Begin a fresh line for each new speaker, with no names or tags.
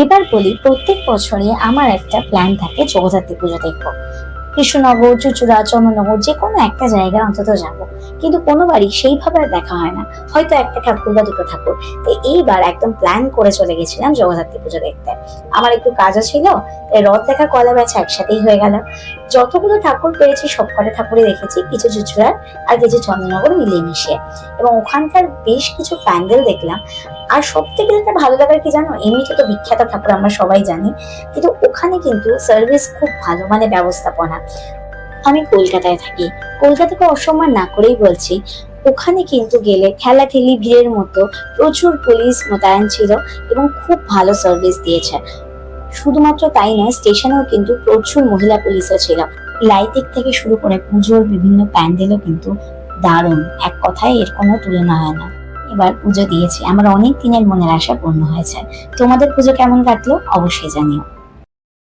এবার বলি, প্রত্যেক বছরই আমার একটা প্ল্যান থাকে জগদ্ধাত্রী পুজো দেখবো। কৃষ্ণনগর, চুঁচুড়া, চন্দননগর যে কোনো একটা জায়গায় অন্তত যাব, কিন্তু কোনোবারই সেইভাবে আর দেখা হয় না, হয়তো একটা ঠাকুর বা দুটো ঠাকুর। তো এইবার একদম প্ল্যান করে চলে গেছিলাম জগদ্ধাত্রী পুজো দেখতে। আমার একটু কাজও ছিল, তাই রথ দেখা কলা বেচা একসাথেই হয়ে গেল। যতগুলো ঠাকুর পেয়েছি সব কটা ঠাকুরই দেখেছি, কিছু চুঁচুড়ার আর কিছু চন্দননগর মিলিয়ে মিশিয়ে। এবং ওখানকার বেশ কিছু প্যান্ডেল দেখলাম। আর সব থেকে যেটা ভালো লাগার কি জানো, এমনিতে তো বিখ্যাত ঠাকুর আমরা সবাই জানি, কিন্তু ওখানে কিন্তু সার্ভিস খুব ভালো, মানে ব্যবস্থাপনা। আমি কলকাতায় থাকি, কলকাতাকে অসম্মান না করেই বলছি, ওখানে কিন্তু গেলে ঠেলাঠেলি ভিড়ের মতো প্রচুর পুলিশ মোতায়েন ছিল এবং খুব ভালো সার্ভিস দিয়েছে। শুধুমাত্র তাই নয়, স্টেশনেও কিন্তু প্রচুর মহিলা পুলিশও ছিল। লাইটিং থেকে শুরু করে পুজোর বিভিন্ন প্যান্ডেলও কিন্তু দারুণ, এক কথায় এর কোনো তুলনা হয় না। এবার পুজো দিয়েছি, আমার অনেক দিনের মনের আশা পূর্ণ হয়েছে। তোমাদের পুজো কেমন কাটলো অবশ্যই জানিও।